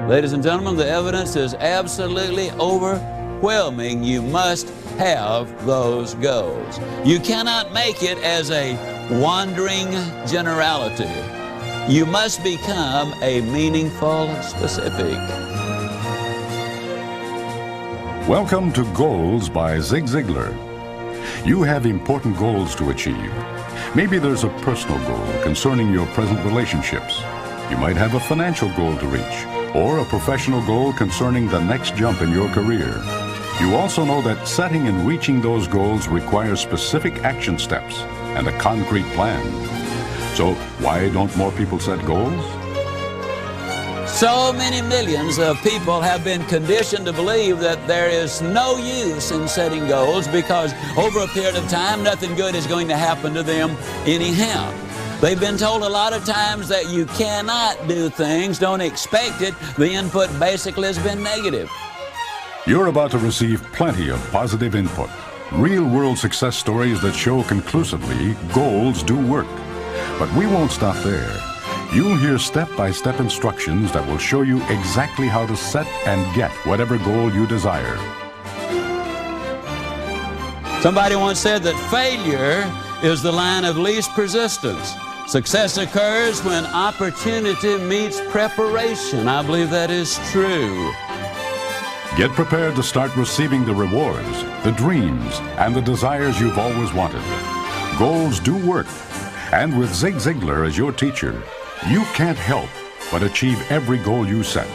Ladies and gentlemen, the evidence is absolutely overwhelming. You must have those goals. You cannot make it as a wandering generality. You must become a meaningful specific. Welcome to Goals by Zig Ziglar. You have important goals to achieve. Maybe there's a personal goal concerning your present relationships. You might have a financial goal to reach, or a professional goal concerning the next jump in your career. You also know that setting and reaching those goals requires specific action steps and a concrete plan. So why don't more people set goals? So many millions of people have been conditioned to believe that there is no use in setting goals because over a period of time, nothing good is going to happen to them anyhow. They've been told a lot of times that you cannot do things, don't expect it. The input basically has been negative. You're about to receive plenty of positive input. Real-world success stories that show conclusively goals do work. But we won't stop there. You'll hear step-by-step instructions that will show you exactly how to set and get whatever goal you desire. Somebody once said that failure is the line of least resistance. Success occurs when opportunity meets preparation. I believe that is true. Get prepared to start receiving the rewards, the dreams, and the desires you've always wanted. Goals do work. And with Zig Ziglar as your teacher, you can't help but achieve every goal you set.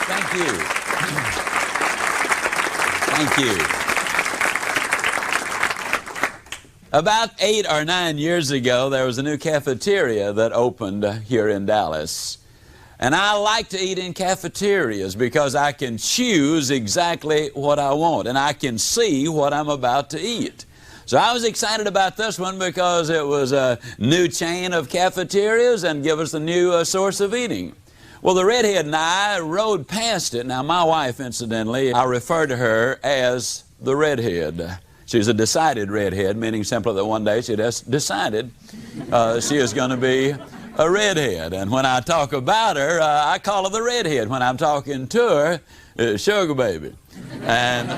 Thank you. Thank you. About 8 or 9 years ago, there was a new cafeteria that opened here in Dallas. And I like to eat in cafeterias because I can choose exactly what I want and I can see what I'm about to eat. So I was excited about this one because it was a new chain of cafeterias and give us a new source of eating. Well, the redhead and I rode past it. Now, my wife, incidentally, I refer to her as the redhead. She's a decided redhead, meaning simply that one day she just decided she is going to be a redhead. And when I talk about her, I call her the redhead. When I'm talking to her, Sugar Baby. And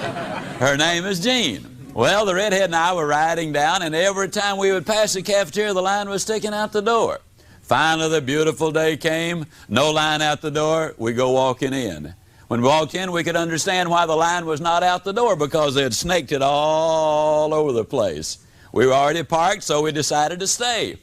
her name is Jean. Well, the redhead and I were riding down, and every time we would pass the cafeteria, the line was sticking out the door. Finally, the beautiful day came, no line out the door, we go walking in. When we walked in, we could understand why the line was not out the door because they had snaked it all over the place. We were already parked, so we decided to stay.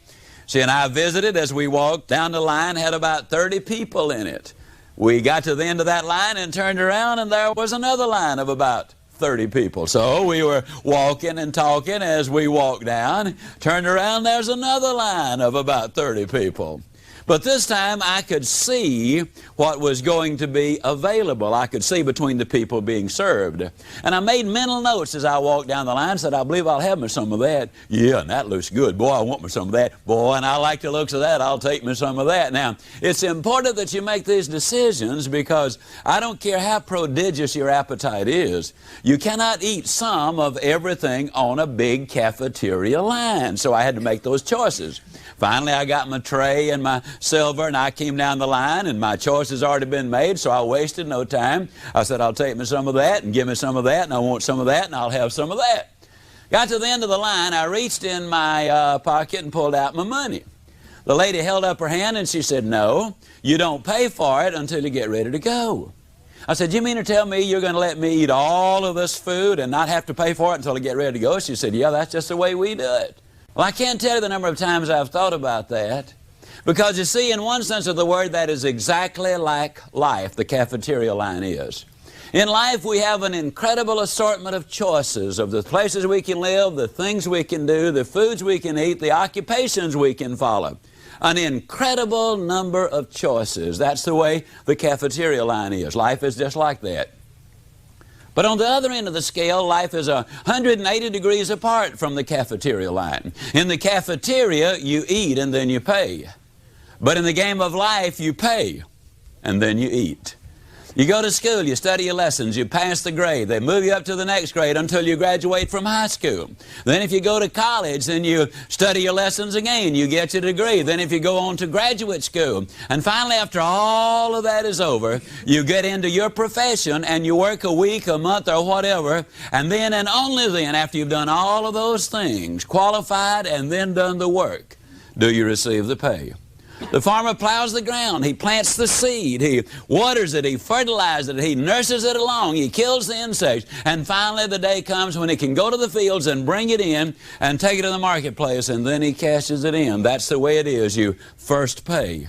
She and I visited as we walked down the line, had about 30 people in it. We got to the end of that line and turned around, and there was another line of about 30 people. So we were walking and talking as we walked down, turned around, there's another line of about 30 people. But this time I could see what was going to be available. I could see between the people being served. And I made mental notes as I walked down the line, said, I believe I'll have me some of that. Yeah, and that looks good. Boy, I want me some of that. Boy, and I like the looks of that. I'll take me some of that. Now, it's important that you make these decisions because I don't care how prodigious your appetite is. You cannot eat some of everything on a big cafeteria line. So I had to make those choices. Finally, I got my tray and my silver, and I came down the line, and my choice has already been made, so I wasted no time. I said, I'll take me some of that, and give me some of that, and I want some of that, and I'll have some of that. Got to the end of the line, I reached in my pocket and pulled out my money. The lady held up her hand, and she said, no, you don't pay for it until you get ready to go. I said, you mean to tell me you're going to let me eat all of this food and not have to pay for it until I get ready to go? She said, yeah, that's just the way we do it. Well, I can't tell you the number of times I've thought about that because, you see, in one sense of the word, that is exactly like life, the cafeteria line is. In life, we have an incredible assortment of choices of the places we can live, the things we can do, the foods we can eat, the occupations we can follow. An incredible number of choices. That's the way the cafeteria line is. Life is just like that. But on the other end of the scale, life is 180 degrees apart from the cafeteria line. In the cafeteria, you eat and then you pay. But in the game of life, you pay and then you eat. You go to school, you study your lessons, you pass the grade. They move you up to the next grade until you graduate from high school. Then if you go to college, then you study your lessons again. You get your degree. Then if you go on to graduate school. And finally, after all of that is over, you get into your profession and you work a week, a month, or whatever. And then and only then, after you've done all of those things, qualified and then done the work, do you receive the pay. The farmer plows the ground, he plants the seed, he waters it, he fertilizes it, he nurses it along, he kills the insects, and finally the day comes when he can go to the fields and bring it in and take it to the marketplace, and then he cashes it in. That's the way it is. You first pay,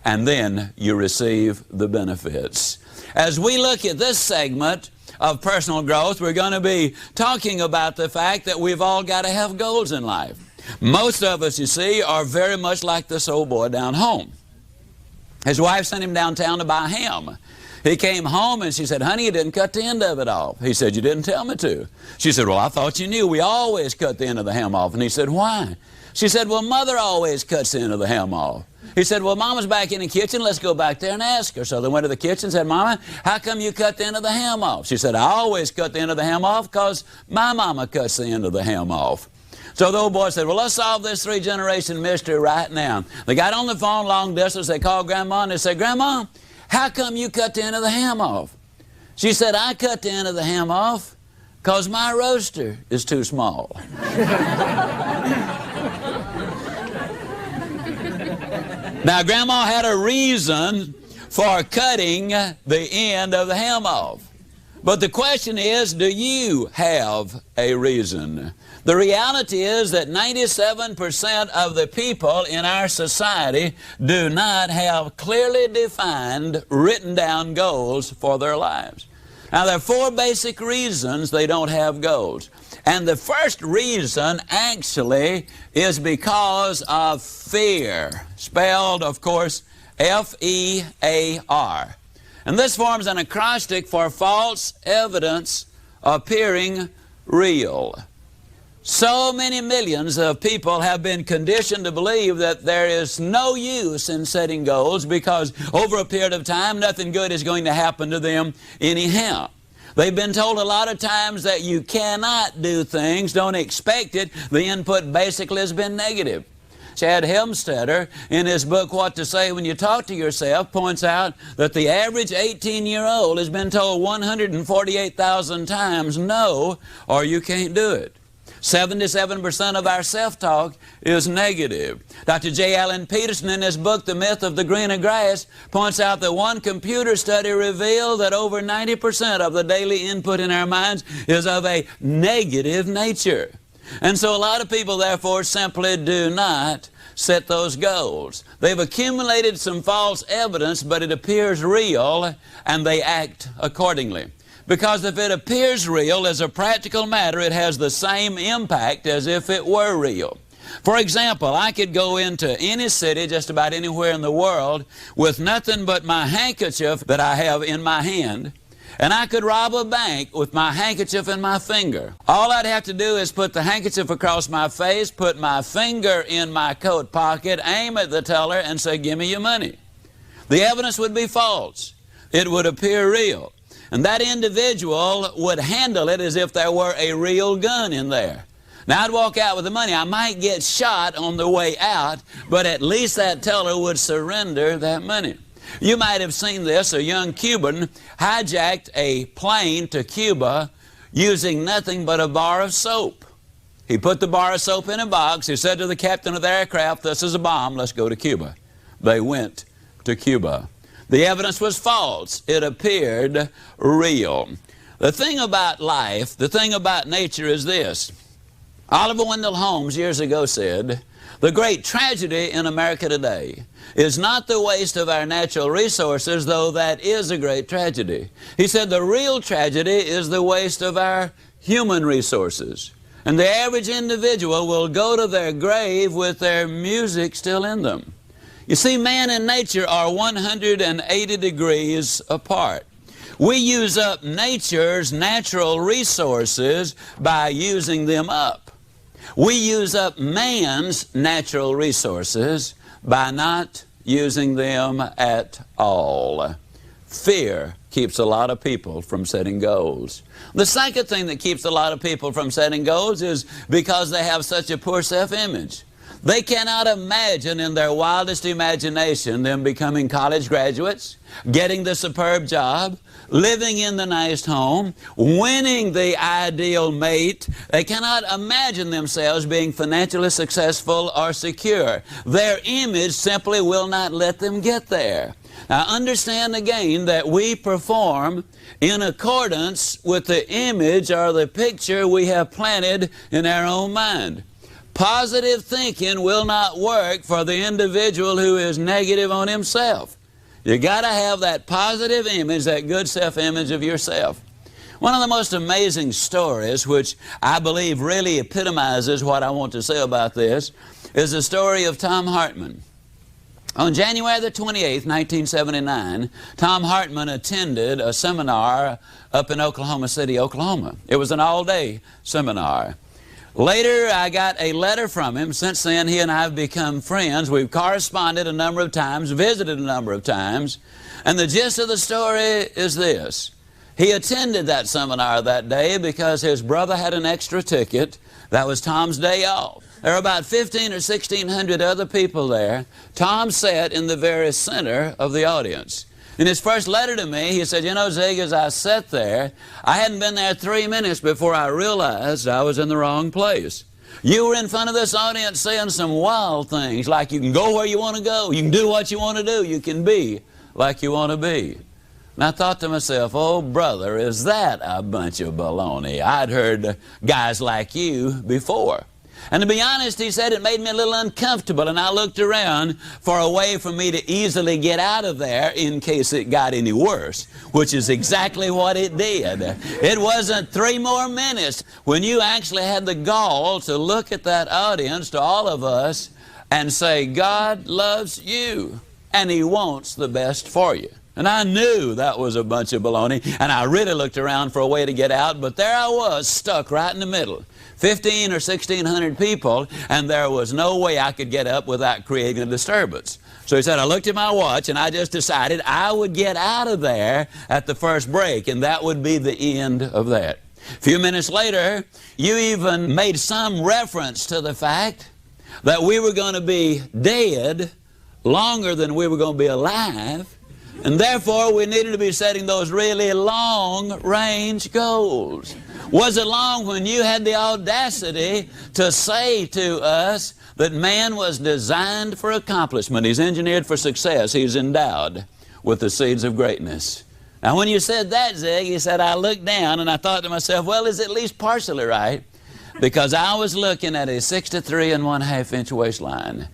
and then you receive the benefits. As we look at this segment of personal growth, we're going to be talking about the fact that we've all got to have goals in life. Most of us, you see, are very much like this old boy down home. His wife sent him downtown to buy ham. He came home and she said, "Honey, you didn't cut the end of it off." He said, "You didn't tell me to." She said, "Well, I thought you knew. We always cut the end of the ham off." And he said, "Why?" She said, "Well, Mother always cuts the end of the ham off." He said, "Well, Mama's back in the kitchen. Let's go back there and ask her." So they went to the kitchen and said, "Mama, how come you cut the end of the ham off?" She said, "I always cut the end of the ham off because my mama cuts the end of the ham off." So the old boy said, "Well, let's solve this three-generation mystery right now." They got on the phone long distance. They called Grandma and they said, "Grandma, how come you cut the end of the ham off?" She said, "I cut the end of the ham off because my roaster is too small." Now, Grandma had a reason for cutting the end of the ham off. But the question is, do you have a reason? The reality is that 97% of the people in our society do not have clearly defined, written down goals for their lives. Now, there are four basic reasons they don't have goals. And the first reason actually is because of fear, spelled, of course, F-E-A-R. And this forms an acrostic for false evidence appearing real. So many millions of people have been conditioned to believe that there is no use in setting goals because over a period of time, nothing good is going to happen to them anyhow. They've been told a lot of times that you cannot do things, don't expect it. The input basically has been negative. Chad Helmstetter, in his book, What to Say When You Talk to Yourself, points out that the average 18-year-old has been told 148,000 times no, or you can't do it. 77% of our self-talk is negative. Dr. J. Allen Peterson, in his book, The Myth of the Greener Grass, points out that one computer study revealed that over 90% of the daily input in our minds is of a negative nature. And so a lot of people, therefore, simply do not set those goals. They've accumulated some false evidence, but it appears real, and they act accordingly. Because if it appears real, as a practical matter, it has the same impact as if it were real. For example, I could go into any city, just about anywhere in the world, with nothing but my handkerchief that I have in my hand, and I could rob a bank with my handkerchief in my finger. All I'd have to do is put the handkerchief across my face, put my finger in my coat pocket, aim at the teller, and say, "Give me your money." The evidence would be false. It would appear real. And that individual would handle it as if there were a real gun in there. Now, I'd walk out with the money. I might get shot on the way out, but at least that teller would surrender that money. You might have seen this. A young Cuban hijacked a plane to Cuba using nothing but a bar of soap. He put the bar of soap in a box. He said to the captain of the aircraft, "This is a bomb. Let's go to Cuba." They went to Cuba. The evidence was false. It appeared real. The thing about life, the thing about nature is this. Oliver Wendell Holmes years ago said, "The great tragedy in America today is not the waste of our natural resources, though that is a great tragedy." He said the real tragedy is the waste of our human resources. And the average individual will go to their grave with their music still in them. You see, man and nature are 180 degrees apart. We use up nature's natural resources by using them up. We use up man's natural resources by not using them at all. Fear keeps a lot of people from setting goals. The second thing that keeps a lot of people from setting goals is because they have such a poor self-image. They cannot imagine in their wildest imagination them becoming college graduates, getting the superb job, living in the nice home, winning the ideal mate. They cannot imagine themselves being financially successful or secure. Their image simply will not let them get there. Now understand again that we perform in accordance with the image or the picture we have planted in our own mind. Positive thinking will not work for the individual who is negative on himself. You got to have that positive image, that good self-image of yourself. One of the most amazing stories, which I believe really epitomizes what I want to say about this, is the story of Tom Hartman. On January the 28th, 1979, Tom Hartman attended a seminar up in Oklahoma City, Oklahoma. It was an all-day seminar. Later, I got a letter from him. Since then, he and I have become friends. We've corresponded a number of times, visited a number of times. And the gist of the story is this. He attended that seminar that day because his brother had an extra ticket. That was Tom's day off. There were about 1,500 or 1,600 other people there. Tom sat in the very center of the audience. In his first letter to me, he said, you know, Zig, as I sat there, I hadn't been there 3 minutes before I realized I was in the wrong place. You were in front of this audience saying some wild things, like you can go where you want to go, you can do what you want to do, you can be like you want to be. And I thought to myself, oh, brother, is that a bunch of baloney? I'd heard guys like you before. And to be honest, he said, it made me a little uncomfortable, and I looked around for a way for me to easily get out of there in case it got any worse, which is exactly what it did. It wasn't 3 more minutes when you actually had the gall to look at that audience, to all of us, and say, God loves you, and He wants the best for you. And I knew that was a bunch of baloney, and I really looked around for a way to get out, but there I was, stuck right in the middle. 1,500 or 1,600 people, and there was no way I could get up without creating a disturbance. So he said, I looked at my watch, and I just decided I would get out of there at the first break, and that would be the end of that. A few minutes later, you even made some reference to the fact that we were going to be dead longer than we were going to be alive, and therefore we needed to be setting those really long-range goals. Was it long when you had the audacity to say to us that man was designed for accomplishment? He's engineered for success. He's endowed with the seeds of greatness. Now, when you said that, Zig, he said, I looked down and I thought to myself, well, it's at least partially right, because I was looking at a 63 1/2 inch waistline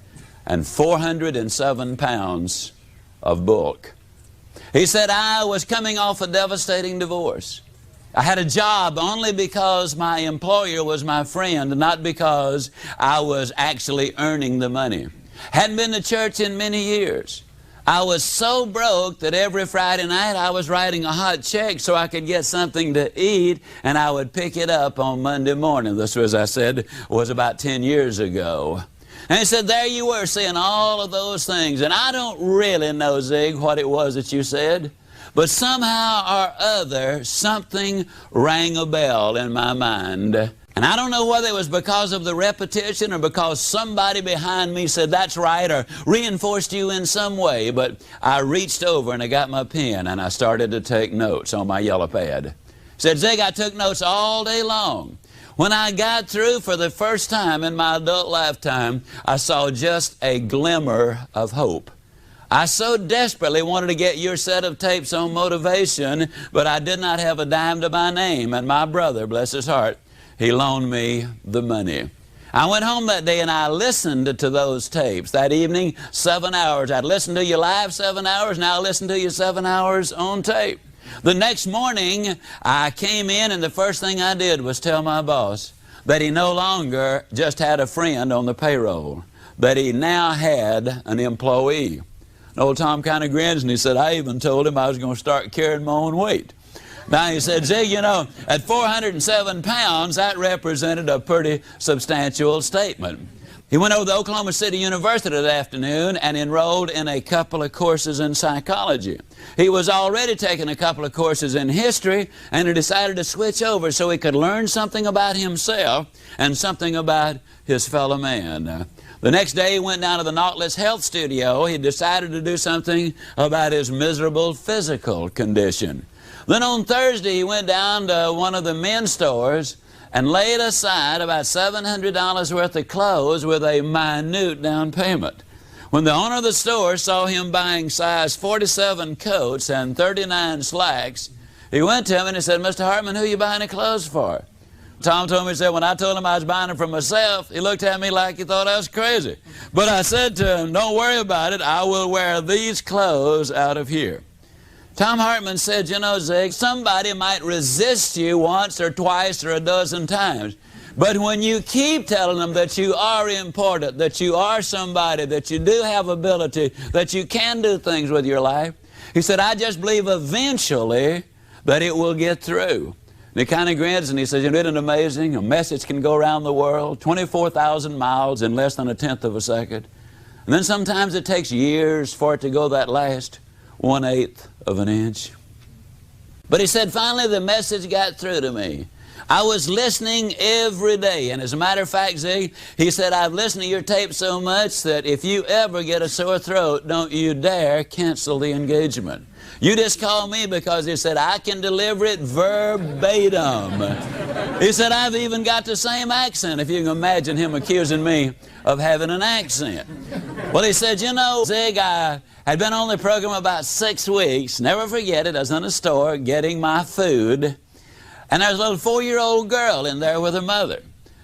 and 407 pounds of bulk. He said, I was coming off a devastating divorce. I had a job only because my employer was my friend, not because I was actually earning the money. Hadn't been to church in many years. I was so broke that every Friday night I was writing a hot check so I could get something to eat, and I would pick it up on Monday morning. This, as I said, was about 10 years ago. And he said, there you were saying all of those things. And I don't really know, Zig, what it was that you said. But somehow or other, something rang a bell in my mind. And I don't know whether it was because of the repetition or because somebody behind me said, that's right, or reinforced you in some way. But I reached over and I got my pen and I started to take notes on my yellow pad. Said, Zig, I took notes all day long. When I got through for the first time in my adult lifetime, I saw just a glimmer of hope. I so desperately wanted to get your set of tapes on motivation, but I did not have a dime to my name. And my brother, bless his heart, he loaned me the money. I went home that day and I listened to those tapes. That evening, 7 hours. I'd listen to you live 7 hours, now I listen to you 7 hours on tape. The next morning, I came in and the first thing I did was tell my boss that he no longer just had a friend on the payroll, that he now had an employee. And old Tom kind of grins and he said, I even told him I was going to start carrying my own weight. Now he said, Zig, you know, at 407 pounds, that represented a pretty substantial statement. He went over to Oklahoma City University that afternoon and enrolled in a couple of courses in psychology. He was already taking a couple of courses in history, and he decided to switch over so he could learn something about himself and something about his fellow man. The next day he went down to the Nautilus Health Studio. He decided to do something about his miserable physical condition. Then on Thursday he went down to one of the men's stores and laid aside about $700 worth of clothes with a minute down payment. When the owner of the store saw him buying size 47 coats and 39 slacks, he went to him and he said, "Mr. Hartman, who are you buying the clothes for?" Tom told me, he said, when I told him I was buying them for myself, he looked at me like he thought I was crazy. But I said to him, "Don't worry about it. I will wear these clothes out of here." Tom Hartman said, "You know, Zig, somebody might resist you once or twice or a dozen times. But when you keep telling them that you are important, that you are somebody, that you do have ability, that you can do things with your life," he said, "I just believe eventually that it will get through." And he kind of grins and he says, "Isn't it amazing? A message can go around the world, 24,000 miles in less than a tenth of a second. And then sometimes it takes years for it to go that last 1/8 of an inch." But he said, "Finally the message got through to me. I was listening every day. And as a matter of fact, Zig," he said, "I've listened to your tape so much that if you ever get a sore throat, don't you dare cancel the engagement. You just call me," because he said, "I can deliver it verbatim." He said, "I've even got the same accent," if you can imagine him accusing me of having an accent. Well, he said, "You know, Zig, I had been on the program about 6 weeks. Never forget it. I was in a store getting my food, and there was a little 4-year-old girl in there with her mother.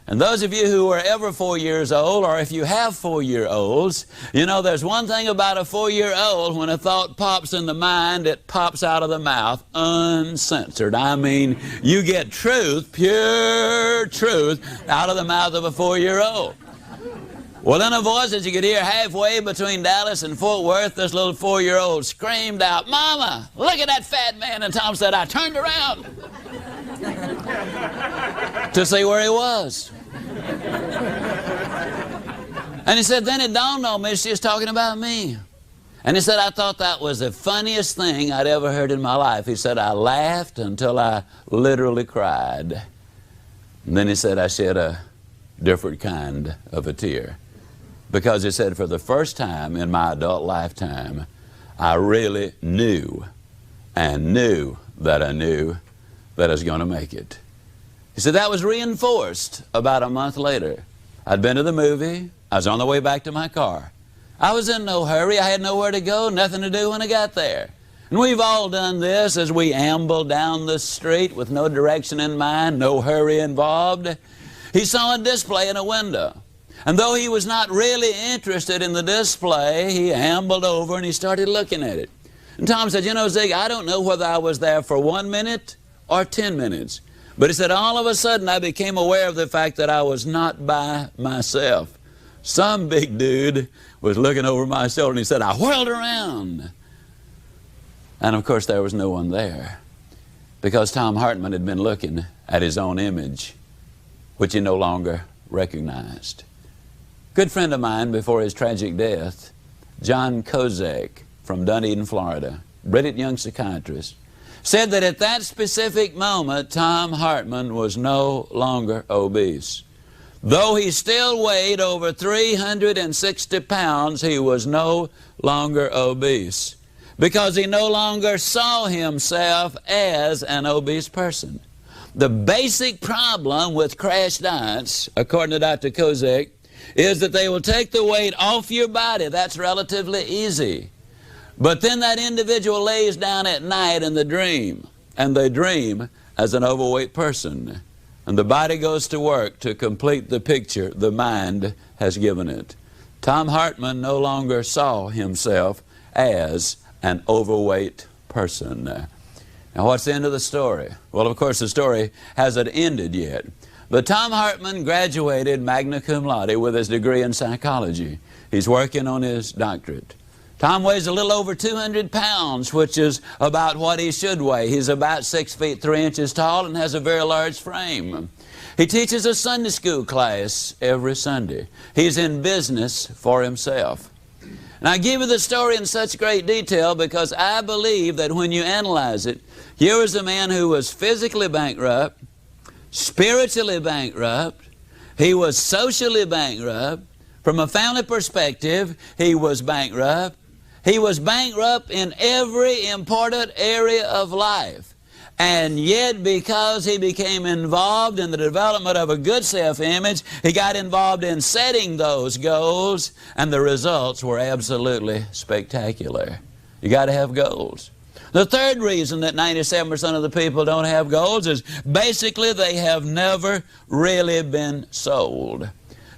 And those of you who are ever 4 years old, or if you have 4-year-olds, you know there's one thing about a 4-year-old: when a thought pops in the mind, it pops out of the mouth uncensored. I mean, you get truth, pure truth, out of the mouth of a 4-year-old. Well, in a voice that you could hear halfway between Dallas and Fort Worth, this little 4-year-old screamed out, "Mama, look at that fat man." And Tom said, "I turned around to see where he was." And he said, "Then it dawned on me she was talking about me." And he said, "I thought that was the funniest thing I'd ever heard in my life." He said, "I laughed until I literally cried." And then he said, "I shed a different kind of a tear." Because he said, "For the first time in my adult lifetime, I really knew and knew that I knew that I was going to make it." He said, "That was reinforced about a month later. I'd been to the movie. I was on the way back to my car. I was in no hurry. I had nowhere to go, nothing to do when I got there. And we've all done this as we amble down the street with no direction in mind, no hurry involved. He saw a display in a window. And though he was not really interested in the display, he ambled over and he started looking at it. And Tom said, "You know, Zig, I don't know whether I was there for 1 minute or 10 minutes. But he said, all of a sudden I became aware of the fact that I was not by myself. Some big dude was looking over my shoulder," and he said, "I whirled around." And of course there was no one there, because Tom Hartman had been looking at his own image, which he no longer recognized. Good friend of mine before his tragic death, John Kozak from Dunedin, Florida, brilliant young psychiatrist, said that at that specific moment, Tom Hartman was no longer obese. Though he still weighed over 360 pounds, he was no longer obese, because he no longer saw himself as an obese person. The basic problem with crash diets, according to Dr. Kozak, is that they will take the weight off your body. That's relatively easy. But then that individual lays down at night in the dream, and they dream as an overweight person. And the body goes to work to complete the picture the mind has given it. Tom Hartman no longer saw himself as an overweight person. Now, what's the end of the story? Well, of course, the story hasn't ended yet. But Tom Hartman graduated magna cum laude with his degree in psychology. He's working on his doctorate. Tom weighs a little over 200 pounds, which is about what he should weigh. He's about 6 feet 3 inches tall and has a very large frame. He teaches a Sunday school class every Sunday. He's in business for himself. And I give you the story in such great detail because I believe that when you analyze it, here was a man who was physically bankrupt, spiritually bankrupt, he was socially bankrupt. From a family perspective, he was bankrupt. He was bankrupt in every important area of life. And yet, because he became involved in the development of a good self-image, he got involved in setting those goals, and the results were absolutely spectacular. You got to have goals. The third reason that 97% of the people don't have goals is basically they have never really been sold.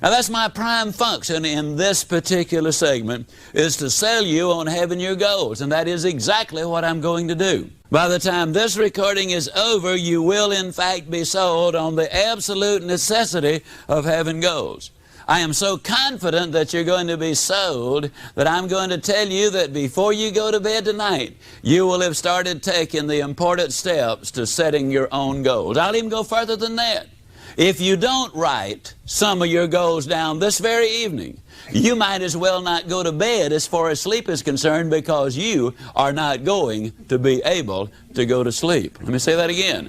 Now that's my prime function in this particular segment, is to sell you on having your goals, and that is exactly what I'm going to do. By the time this recording is over, you will in fact be sold on the absolute necessity of having goals. I am so confident that you're going to be sold that I'm going to tell you that before you go to bed tonight, you will have started taking the important steps to setting your own goals. I'll even go further than that. If you don't write some of your goals down this very evening, you might as well not go to bed as far as sleep is concerned, because you are not going to be able to go to sleep. Let me say that again.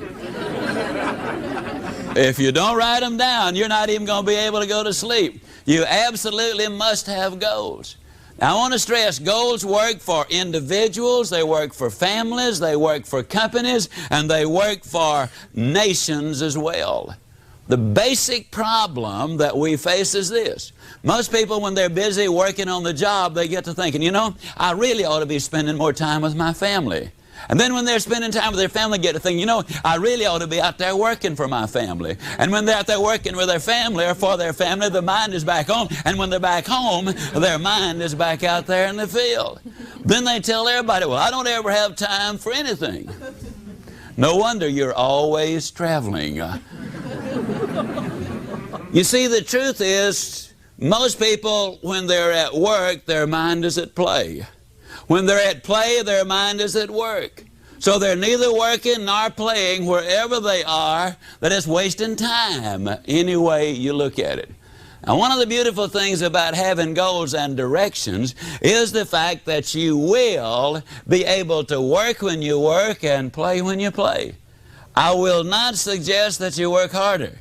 If you don't write them down, you're not even going to be able to go to sleep. You absolutely must have goals. Now, I want to stress, goals work for individuals, they work for families, they work for companies, and they work for nations as well. The basic problem that we face is this. Most people, when they're busy working on the job, they get to thinking, you know, I really ought to be spending more time with my family. And then when they're spending time with their family, get to think, you know, I really ought to be out there working for my family. And when they're out there working with their family or for their family, the mind is back home. And when they're back home, their mind is back out there in the field. Then they tell everybody, well, I don't ever have time for anything. No wonder you're always traveling. You see, the truth is, most people, when they're at work, their mind is at play. When they're at play, their mind is at work. So they're neither working nor playing wherever they are. That is wasting time, any way you look at it. Now, one of the beautiful things about having goals and directions is the fact that you will be able to work when you work and play when you play. I will not suggest that you work harder.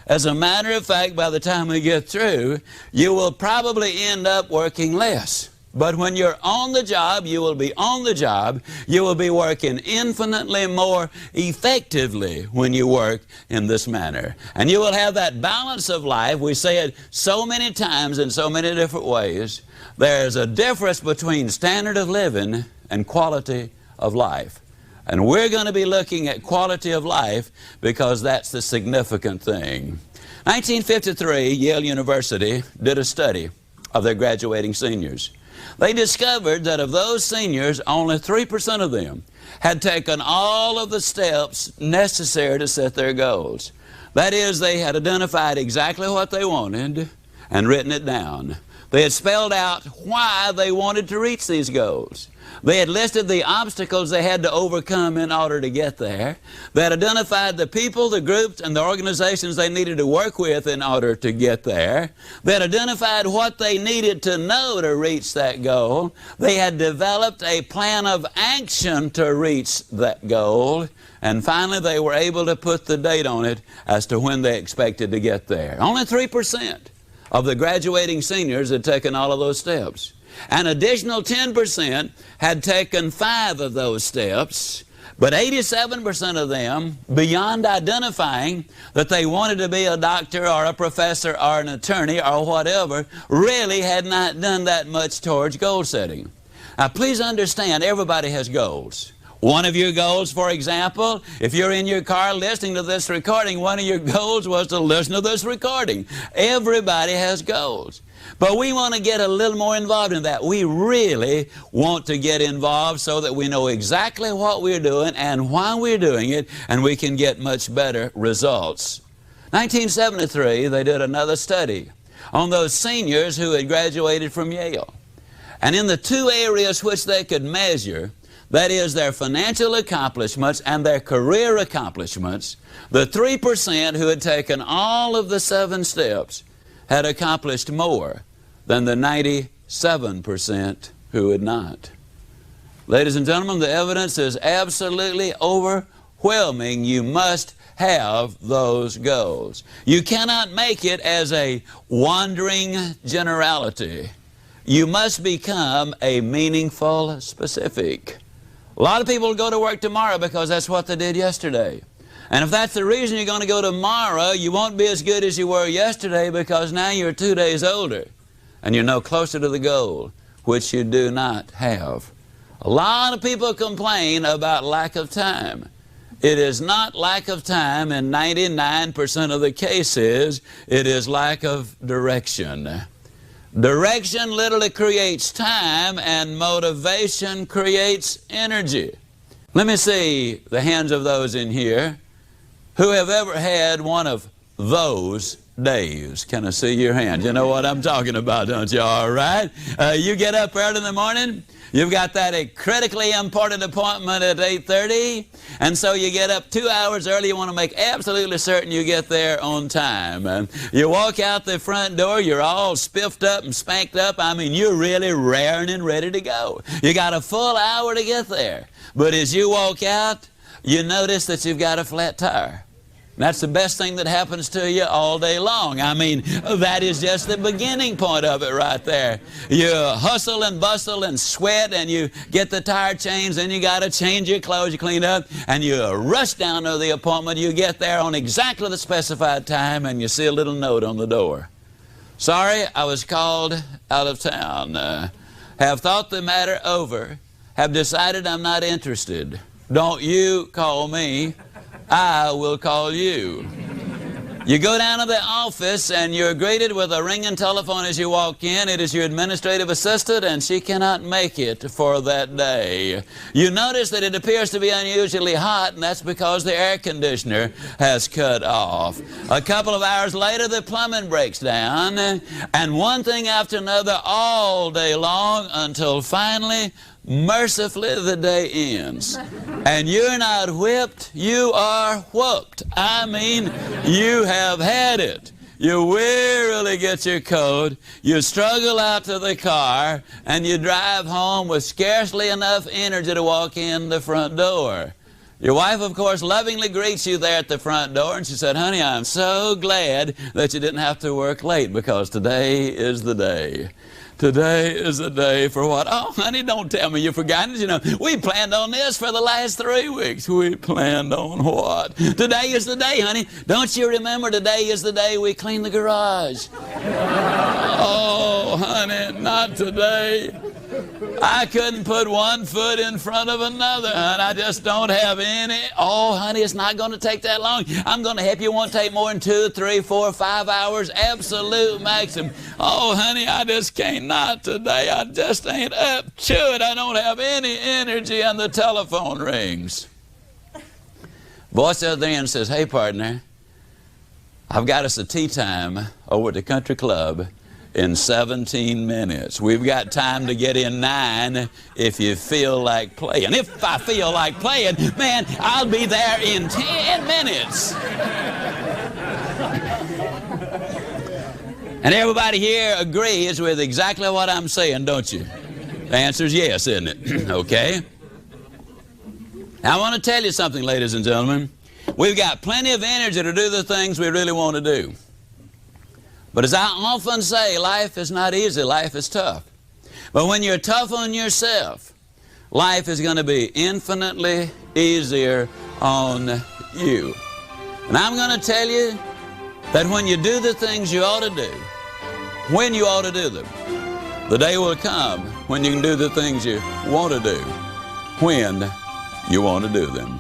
As a matter of fact, by the time we get through, you will probably end up working less. But when you're on the job, you will be on the job. You will be working infinitely more effectively when you work in this manner. And you will have that balance of life. We say it so many times in so many different ways. There's a difference between standard of living and quality of life. And we're going to be looking at quality of life because that's the significant thing. 1953, Yale University did a study of their graduating seniors. They discovered that of those seniors, only 3% of them had taken all of the steps necessary to set their goals. That is, they had identified exactly what they wanted and written it down. They had spelled out why they wanted to reach these goals. They had listed the obstacles they had to overcome in order to get there. They had identified the people, the groups, and the organizations they needed to work with in order to get there. They had identified what they needed to know to reach that goal. They had developed a plan of action to reach that goal. And finally, they were able to put the date on it as to when they expected to get there. Only 3% of the graduating seniors had taken all of those steps. An additional 10% had taken 5 of those steps, but 87% of them, beyond identifying that they wanted to be a doctor or a professor or an attorney or whatever, really had not done that much towards goal setting. Now, please understand, everybody has goals. One of your goals, for example, if you're in your car listening to this recording, one of your goals was to listen to this recording. Everybody has goals. But we want to get a little more involved in that. We really want to get involved so that we know exactly what we're doing and why we're doing it, and we can get much better results. 1973, they did another study on those seniors who had graduated from Yale. And in the 2 areas which they could measure, that is their financial accomplishments and their career accomplishments, the 3% who had taken all of the 7 steps had accomplished more than the 97% who had not. Ladies and gentlemen, the evidence is absolutely overwhelming. You must have those goals. You cannot make it as a wandering generality. You must become a meaningful specific. A lot of people go to work tomorrow because that's what they did yesterday. And if that's the reason you're going to go tomorrow, you won't be as good as you were yesterday because now you're 2 days older and you're no closer to the goal, which you do not have. A lot of people complain about lack of time. It is not lack of time in 99% of the cases. It is lack of direction. Direction literally creates time, and motivation creates energy. Let me see the hands of those in here who have ever had one of those days. Can I see your hand? You know what I'm talking about, don't you? All right. You get up early in the morning. You've got that critically important appointment at 8:30, and so you get up 2 hours early. You want to make absolutely certain you get there on time. And you walk out the front door, you're all spiffed up and spanked up. I mean, you're really raring and ready to go. You got a full hour to get there. But as you walk out, you notice that you've got a flat tire. That's the best thing that happens to you all day long. I mean, that is just the beginning point of it right there. You hustle and bustle and sweat, and you get the tire changed, then you got to change your clothes, you clean up, and you rush down to the appointment. You get there on exactly the specified time, and you see a little note on the door. Sorry, I was called out of town. Have thought the matter over. Have decided I'm not interested. Don't you call me. I will call you. You go down to the office and you're greeted with a ringing telephone as you walk in. It is your administrative assistant and she cannot make it for that day. You notice that it appears to be unusually hot, and that's because the air conditioner has cut off. A couple of hours later the plumbing breaks down, and one thing after another all day long until finally, mercifully, the day ends. And you're not whipped, you are whooped. I mean, you have had it. You wearily get your coat, you struggle out to the car, and you drive home with scarcely enough energy to walk in the front door. Your wife, of course, lovingly greets you there at the front door, and she said, "Honey, I'm so glad that you didn't have to work late, because today is the day." Today is the day for what? Oh, honey, don't tell me you've forgotten. You know, we planned on this for the last 3 weeks. We planned on what? Today is the day, honey. Don't you remember today is the day we clean the garage? Oh, honey, not today. I couldn't put one foot in front of another, honey. I just don't have any. Oh, honey, it's not going to take that long. I'm going to help you. It won't take more than 2, 3, 4, 5 hours. Absolute maximum. Oh, honey, I just can't. Not today. I just ain't up to it. I don't have any energy, and the telephone rings. Voice out there and says, "Hey, partner, I've got us a tea time over at the country club in 17 minutes. We've got time to get in 9 if you feel like playing." If I feel like playing, man, I'll be there in 10 minutes. And everybody here agrees with exactly what I'm saying, don't you? The answer is yes, isn't it? Okay. Now, I want to tell you something, ladies and gentlemen. We've got plenty of energy to do the things we really want to do. But as I often say, life is not easy, life is tough. But when you're tough on yourself, life is going to be infinitely easier on you. And I'm going to tell you that when you do the things you ought to do, when you ought to do them, the day will come when you can do the things you want to do, when you want to do them.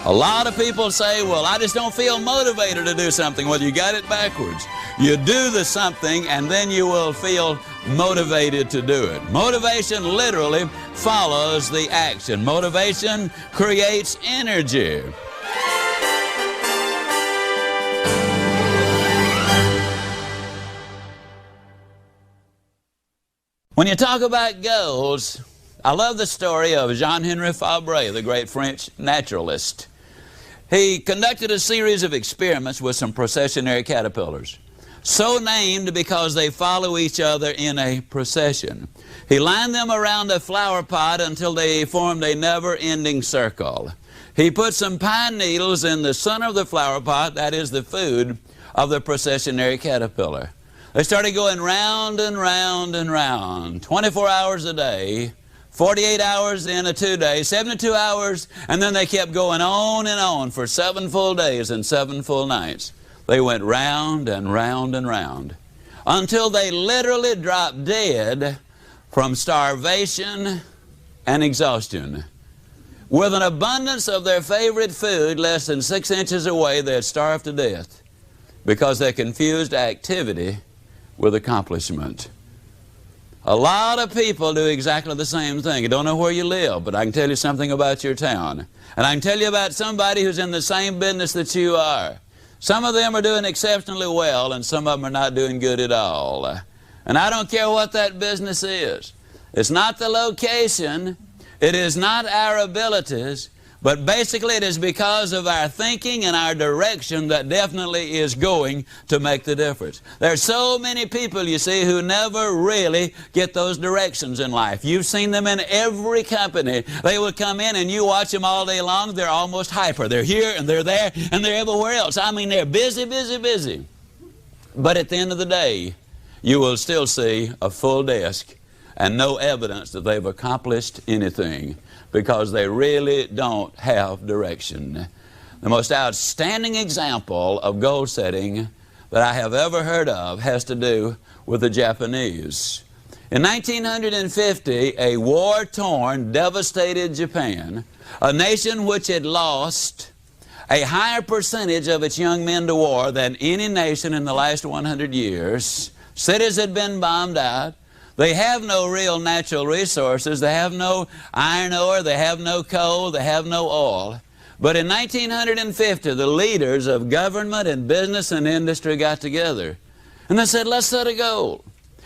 A lot of people say, "Well, I just don't feel motivated to do something." Well, you got it backwards. You do the something, and then you will feel motivated to do it. Motivation literally follows the action. Motivation creates energy. When you talk about goals, I love the story of Jean-Henri Fabre, the great French naturalist. He conducted a series of experiments with some processionary caterpillars, so named because they follow each other in a procession. He lined them around a flower pot until they formed a never-ending circle. He put some pine needles in the center of the flower pot, that is the food of the processionary caterpillar. They started going round and round and round, 24 hours a day, 48 hours in a 2 day, 72 hours, and then they kept going on and on for 7 full days and 7 full nights. They went round and round and round until they literally dropped dead from starvation and exhaustion. With an abundance of their favorite food less than 6 inches away, they had starved to death because they confused activity with accomplishment. A lot of people do exactly the same thing. You don't know where you live, but I can tell you something about your town. And I can tell you about somebody who's in the same business that you are. Some of them are doing exceptionally well, and some of them are not doing good at all. And I don't care what that business is. It's not the location. It is not our abilities. But basically it is because of our thinking and our direction that definitely is going to make the difference. There are so many people, you see, who never really get those directions in life. You've seen them in every company. They will come in and you watch them all day long. They're almost hyper. They're here and they're there and they're everywhere else. I mean, they're busy, busy, busy. But at the end of the day, you will still see a full desk and no evidence that they've accomplished anything, because they really don't have direction. The most outstanding example of goal setting that I have ever heard of has to do with the Japanese. In 1950, a war-torn, devastated Japan, a nation which had lost a higher percentage of its young men to war than any nation in the last 100 years, cities had been bombed out. They have no real natural resources. They have no iron ore. They have no coal. They have no oil. But in 1950, the leaders of government and business and industry got together. And they said, let's set a goal.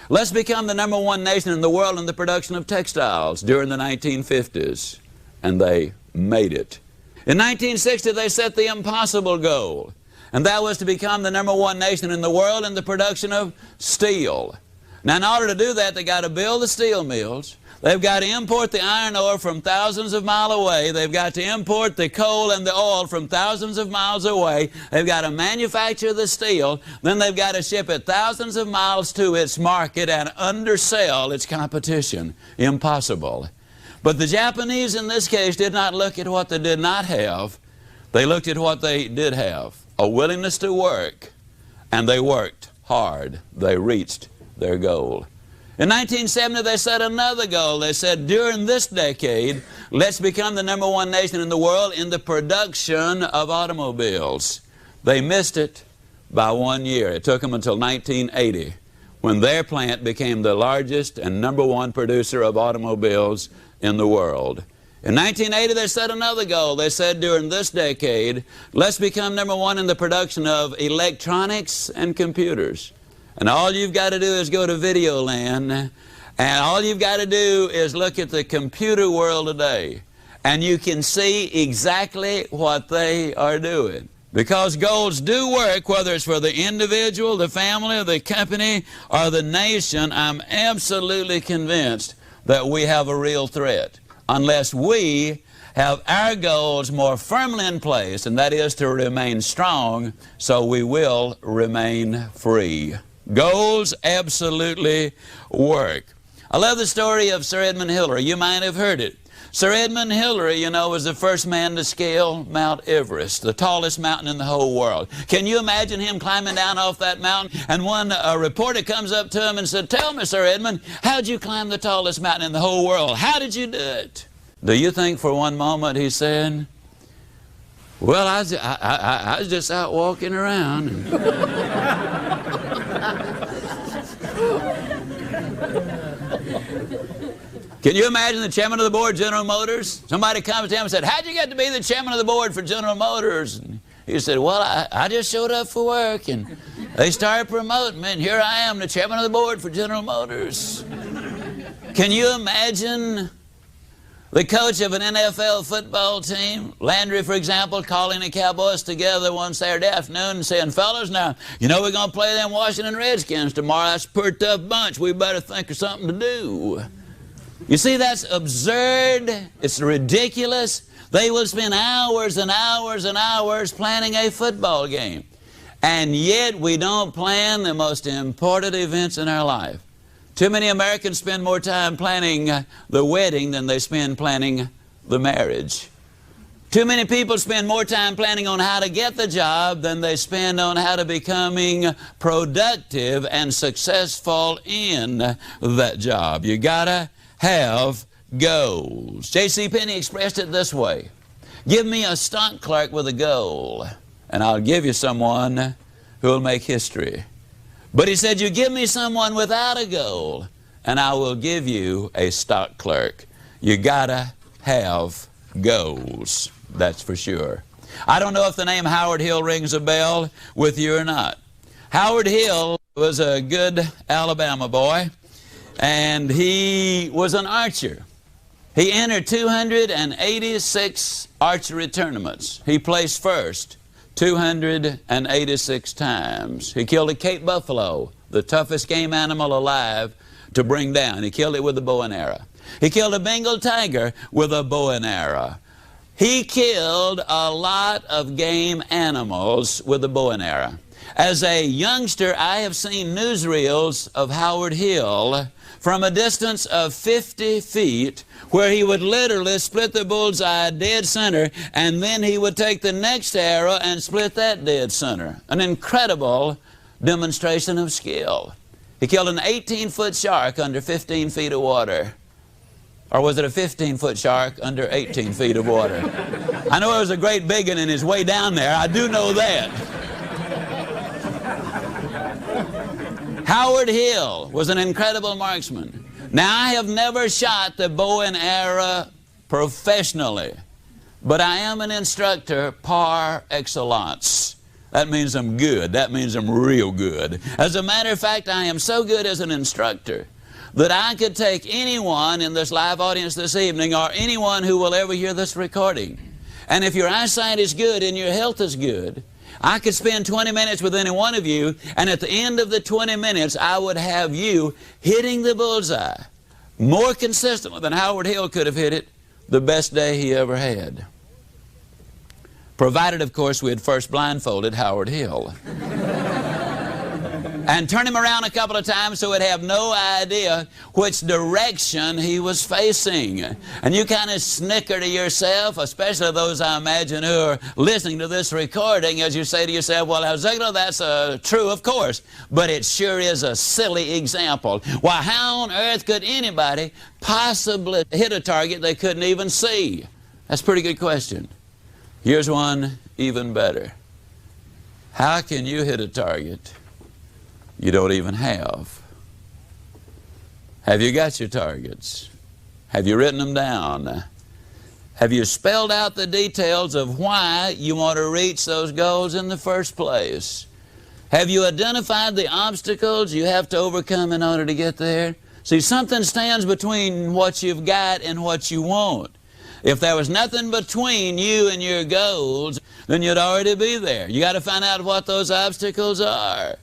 Let's become the #1 nation in the world in the production of textiles during the 1950s. And they made it. In 1960, they set the impossible goal. And that was to become the #1 nation in the world in the production of steel. Now, in order to do that, they got to build the steel mills. They've got to import the iron ore from thousands of miles away. They've got to import the coal and the oil from thousands of miles away. They've got to manufacture the steel. Then they've got to ship it thousands of miles to its market and undersell its competition. Impossible. But the Japanese in this case did not look at what they did not have. They looked at what they did have, a willingness to work, and they worked hard. They reached their goal. In 1970, they set another goal. They said, during this decade, let's become the #1 nation in the world in the production of automobiles. They missed it by 1 year. It took them until 1980, when their plant became the largest and #1 producer of automobiles in the world. In 1980, they set another goal. They said, during this decade, let's become #1 in the production of electronics and computers. And all you've got to do is go to Videoland, and all you've got to do is look at the computer world today, and you can see exactly what they are doing. Because goals do work, whether it's for the individual, the family, or the company, or the nation. I'm absolutely convinced that we have a real threat unless we have our goals more firmly in place, and that is to remain strong so we will remain free. Goals absolutely work. I love the story of Sir Edmund Hillary. You might have heard it. Sir Edmund Hillary, you know, was the first man to scale Mount Everest, the tallest mountain in the whole world. Can you imagine him climbing down off that mountain? And one reporter comes up to him and said, "Tell me, Sir Edmund, how'd you climb the tallest mountain in the whole world? How did you do it?" Do you think for one moment he said, "Well, I was just out walking around." Can you imagine the chairman of the board, General Motors? Somebody comes to him and said, "How'd you get to be the chairman of the board for General Motors?" And he said, "Well, I just showed up for work, and they started promoting me, and here I am, the chairman of the board for General Motors." Can you imagine The coach of an NFL football team, Landry, for example, calling the Cowboys together one Saturday afternoon and saying, fellas, now, you know we're going to play them Washington Redskins tomorrow. That's a pretty tough bunch. We better think of something to do. You see, that's absurd. It's ridiculous. They will spend hours and hours and hours planning a football game. And yet we don't plan the most important events in our life. Too many Americans spend more time planning the wedding than they spend planning the marriage. Too many people spend more time planning on how to get the job than they spend on how to becoming productive and successful in that job. You gotta have goals. J.C. Penney expressed it this way: give me a stock clerk with a goal, and I'll give you someone who will make history. But he said, you give me someone without a goal, and I will give you a stock clerk. You gotta have goals, that's for sure. I don't know if the name Howard Hill rings a bell with you or not. Howard Hill was a good Alabama boy, and he was an archer. He entered 286 archery tournaments. He placed first 286 times. He killed a Cape buffalo, the toughest game animal alive to bring down. He killed it with a bow and arrow. He killed a Bengal tiger with a bow and arrow. He killed a lot of game animals with a bow and arrow. As a youngster, I have seen newsreels of Howard Hill from a distance of 50 feet, where he would literally split the bullseye dead center, and then he would take the next arrow and split that dead center. An incredible demonstration of skill. He killed an 18-foot shark under 15 feet of water. Or was it a 15-foot shark under 18 feet of water? I know it was a great big one in his way down there. I do know that. Howard Hill was an incredible marksman. Now, I have never shot the bow and arrow professionally, but I am an instructor par excellence. That means I'm good. That means I'm real good. As a matter of fact, I am so good as an instructor that I could take anyone in this live audience this evening, or anyone who will ever hear this recording, and if your eyesight is good and your health is good, I could spend 20 minutes with any one of you, and at the end of the 20 minutes, I would have you hitting the bullseye more consistently than Howard Hill could have hit it the best day he ever had. Provided, of course, we had first blindfolded Howard Hill. And turn him around a couple of times so he'd have no idea which direction he was facing. And you kind of snicker to yourself, especially those I imagine who are listening to this recording, as you say to yourself, well, Ziglar, that's true, of course, but it sure is a silly example. Why, how on earth could anybody possibly hit a target they couldn't even see? That's a pretty good question. Here's one even better. How can you hit a target you don't even have? Have you got your targets? Have you written them down? Have you spelled out the details of why you want to reach those goals in the first place? Have you identified the obstacles you have to overcome in order to get there? See, something stands between what you've got and what you want. If there was nothing between you and your goals, then you'd already be there. You got to find out what those obstacles are.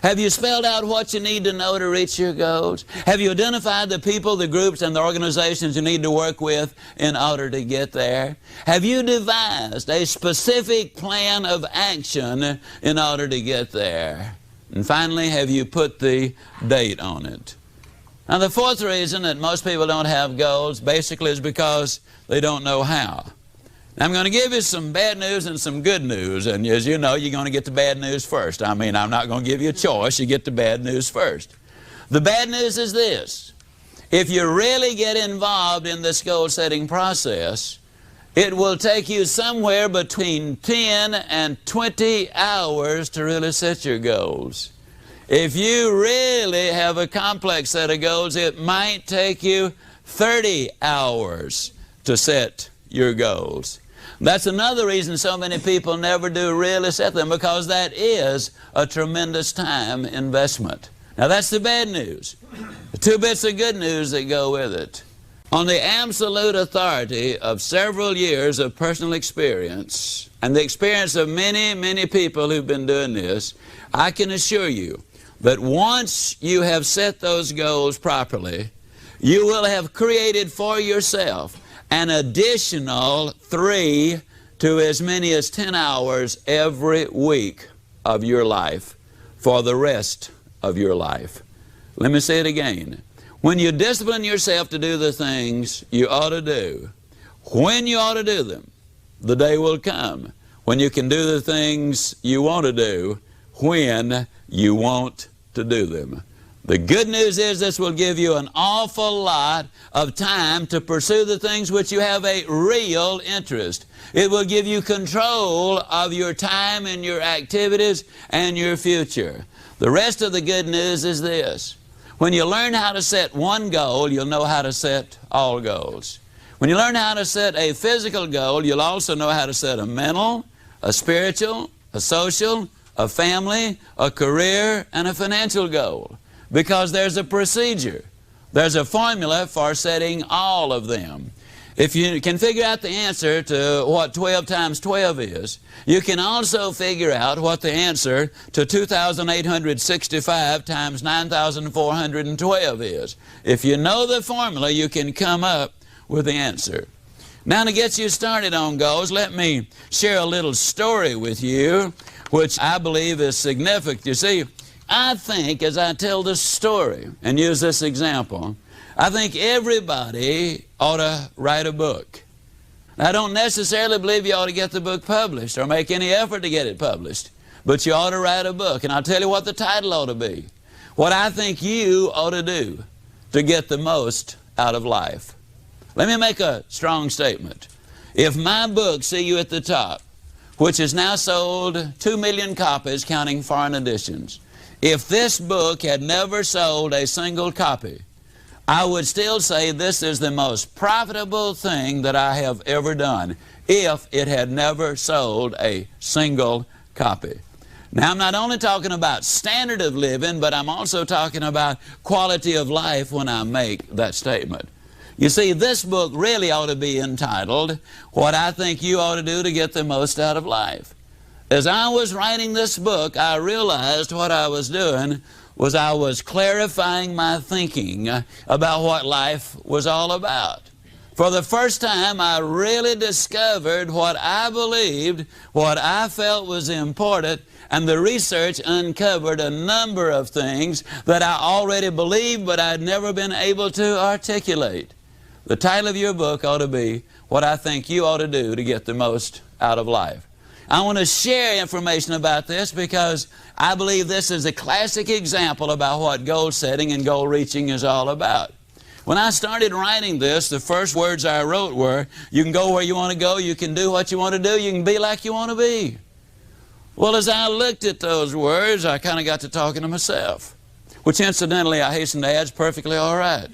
Have you spelled out what you need to know to reach your goals? Have you identified the people, the groups, and the organizations you need to work with in order to get there? Have you devised a specific plan of action in order to get there? And finally, have you put the date on it? Now, the fourth reason that most people don't have goals basically is because they don't know how. Now, I'm going to give you some bad news and some good news, and as you know, you're going to get the bad news first. I mean, I'm not going to give you a choice. You get the bad news first. The bad news is this. If you really get involved in this goal-setting process, it will take you somewhere between 10 and 20 hours to really set your goals. If you really have a complex set of goals, it might take you 30 hours to set your goals. That's another reason so many people never do really set them, because that is a tremendous time investment. Now, that's the bad news. The two bits of good news that go with it. On the absolute authority of several years of personal experience and the experience of many, many people who've been doing this, I can assure you that once you have set those goals properly, you will have created for yourself an additional 3 to as many as 10 hours every week of your life for the rest of your life. Let me say it again. When you discipline yourself to do the things you ought to do, when you ought to do them, the day will come when you can do the things you want to do when you want to do them. The good news is this will give you an awful lot of time to pursue the things which you have a real interest. It will give you control of your time and your activities and your future. The rest of the good news is this. When you learn how to set one goal, you'll know how to set all goals. When you learn how to set a physical goal, you'll also know how to set a mental, a spiritual, a social, a family, a career, and a financial goal. Because there's a procedure. There's a formula for setting all of them. If you can figure out the answer to what 12 times 12 is, you can also figure out what the answer to 2,865 times 9,412 is. If you know the formula, you can come up with the answer. Now, to get you started on goals, let me share a little story with you, which I believe is significant. You see, I think as I tell this story and use this example, I think everybody ought to write a book. I don't necessarily believe you ought to get the book published or make any effort to get it published, but you ought to write a book. And I'll tell you what the title ought to be. What I think you ought to do to get the most out of life. Let me make a strong statement. If my book, See You at the Top, which has now sold 2 million copies counting foreign editions, if this book had never sold a single copy, I would still say this is the most profitable thing that I have ever done if it had never sold a single copy. Now, I'm not only talking about standard of living, but I'm also talking about quality of life when I make that statement. You see, this book really ought to be entitled, What I Think You Ought to Do to Get the Most Out of Life. As I was writing this book, I realized what I was doing was I was clarifying my thinking about what life was all about. For the first time, I really discovered what I believed, what I felt was important, and the research uncovered a number of things that I already believed, but I'd never been able to articulate. The title of your book ought to be, What I Think You Ought to Do to Get the Most Out of Life. I want to share information about this because I believe this is a classic example about what goal setting and goal reaching is all about. When I started writing this, the first words I wrote were, you can go where you want to go, you can do what you want to do, you can be like you want to be. Well, as I looked at those words, I kind of got to talking to myself, which incidentally, I hasten to add, is perfectly all right.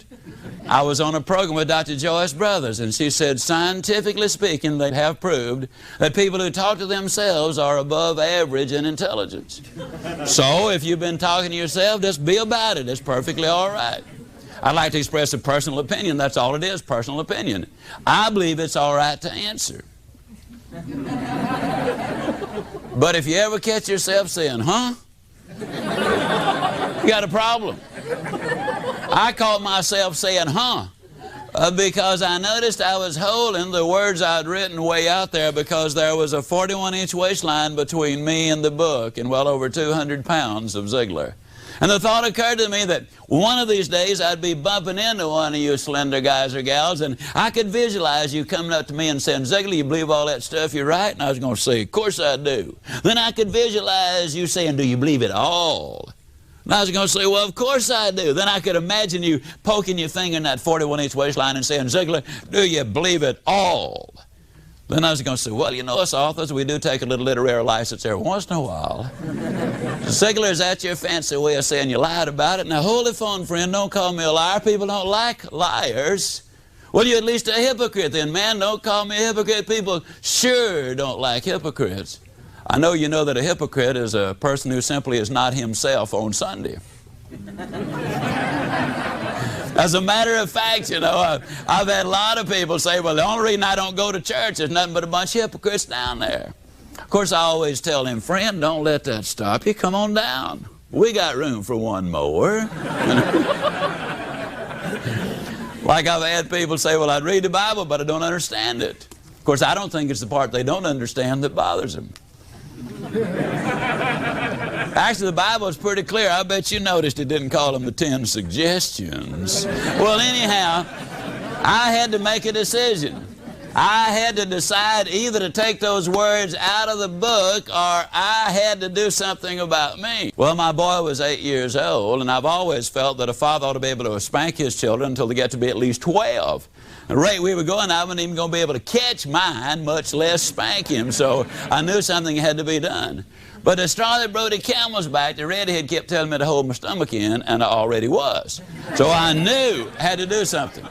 I was on a program with Dr. Joyce Brothers, and she said, scientifically speaking, they have proved that people who talk to themselves are above average in intelligence. So if you've been talking to yourself, just be about it. It's perfectly all right. I'd like to express a personal opinion. That's all it is, personal opinion. I believe it's all right to answer. But if you ever catch yourself saying, huh? You got a problem. I caught myself saying, huh, because I noticed I was holding the words I'd written way out there because there was a 41-inch waistline between me and the book and well over 200 pounds of Ziglar. And the thought occurred to me that one of these days I'd be bumping into one of you slender guys or gals, and I could visualize you coming up to me and saying, Ziglar, you believe all that stuff you write? And I was going to say, of course I do. Then I could visualize you saying, do you believe it all? And I was going to say, well, of course I do. Then I could imagine you poking your finger in that 41-inch waistline and saying, Ziglar, do you believe it all? Then I was going to say, well, you know, us authors, we do take a little literary license every once in a while. Ziglar, is that your fancy way of saying you lied about it? Now, hold the phone, friend. Don't call me a liar. People don't like liars. Well, you're at least a hypocrite then, man. Don't call me a hypocrite. People sure don't like hypocrites. I know you know that a hypocrite is a person who simply is not himself on Sunday. As a matter of fact, you know, I've had a lot of people say, well, the only reason I don't go to church is nothing but a bunch of hypocrites down there. Of course, I always tell them, friend, don't let that stop you. Come on down. We got room for one more. Like I've had people say, well, I'd read the Bible, but I don't understand it. Of course, I don't think it's the part they don't understand that bothers them. Actually, the Bible is pretty clear. I bet you noticed it didn't call them the 10 suggestions. Well, anyhow, I had to make a decision. I had to decide either to take those words out of the book or I had to do something about me. Well, my boy was 8 years old, and I've always felt that a father ought to be able to spank his children until they get to be at least 12. The rate we were going, I wasn't even going to be able to catch mine, much less spank him, so I knew something had to be done. But the straw that broke the camel's back, the redhead kept telling me to hold my stomach in, and I already was. So I knew I had to do something.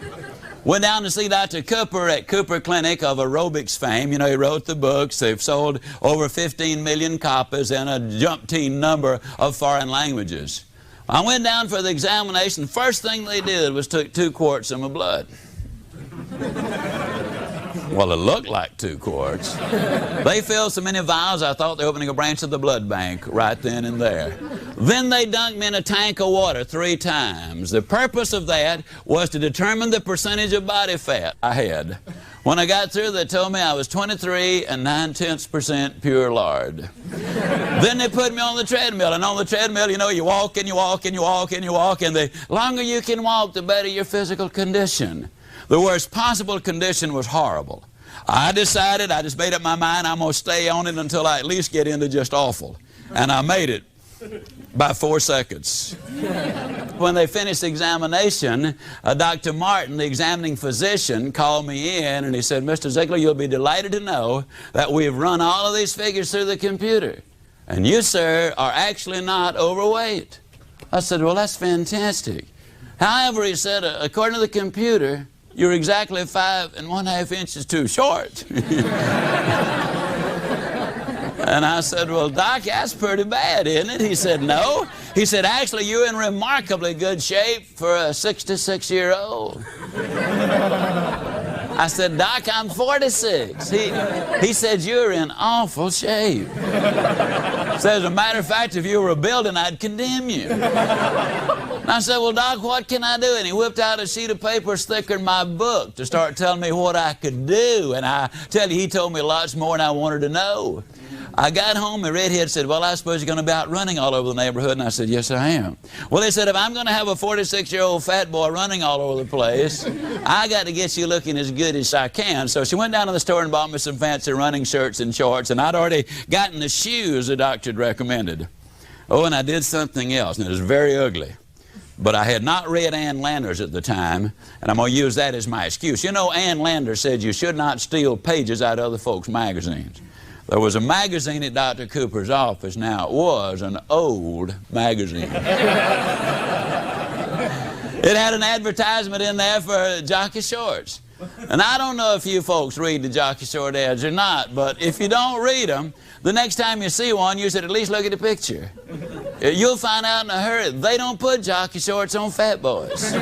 Went down to see Dr. Cooper at Cooper Clinic of aerobics fame. You know, he wrote the books. They've sold over 15 million copies in a umpteen number of foreign languages. I went down for the examination. First thing they did was took 2 quarts of my blood. Well, it looked like 2 quarts. They filled so many vials, I thought they were opening a branch of the blood bank right then and there. Then they dunked me in a tank of water 3 times. The purpose of that was to determine the percentage of body fat I had. When I got through, they told me I was 23 9/10% pure lard. Then they put me on the treadmill, and on the treadmill, you know, you walk and you walk and you walk and you walk, and the longer you can walk, the better your physical condition. The worst possible condition was horrible. I decided, I just made up my mind, I'm going to stay on it until I at least get into just awful. And I made it by 4 seconds. When they finished the examination, Dr. Martin, the examining physician, called me in and he said, Mr. Ziglar, you'll be delighted to know that we've run all of these figures through the computer. And you, sir, are actually not overweight. I said, well, that's fantastic. However, he said, according to the computer, you're exactly 5 1/2 inches too short. And I said, well, Doc, that's pretty bad, isn't it? He said, no. He said, actually, you're in remarkably good shape for a 66-year-old. I said, Doc, I'm 46. He said, you're in awful shape. So as a matter of fact, if you were a building, I'd condemn you. And I said, well, Doc, what can I do? And he whipped out a sheet of paper thicker than my book to start telling me what I could do. And I tell you, he told me lots more than I wanted to know. I got home, the redhead said, well, I suppose you're going to be out running all over the neighborhood. And I said, yes, I am. Well, they said, if I'm going to have a 46-year-old fat boy running all over the place, I got to get you looking as good as I can. So she went down to the store and bought me some fancy running shirts and shorts, and I'd already gotten the shoes the doctor had recommended. Oh, and I did something else, and it was very ugly. But I had not read Ann Landers at the time, and I'm going to use that as my excuse. You know, Ann Landers said you should not steal pages out of other folks' magazines. There was a magazine at Dr. Cooper's office. Now, it was an old magazine. It had an advertisement in there for jockey shorts. And I don't know if you folks read the jockey short ads or not, but if you don't read them, the next time you see one, you should at least look at the picture. You'll find out in a hurry, they don't put jockey shorts on fat boys.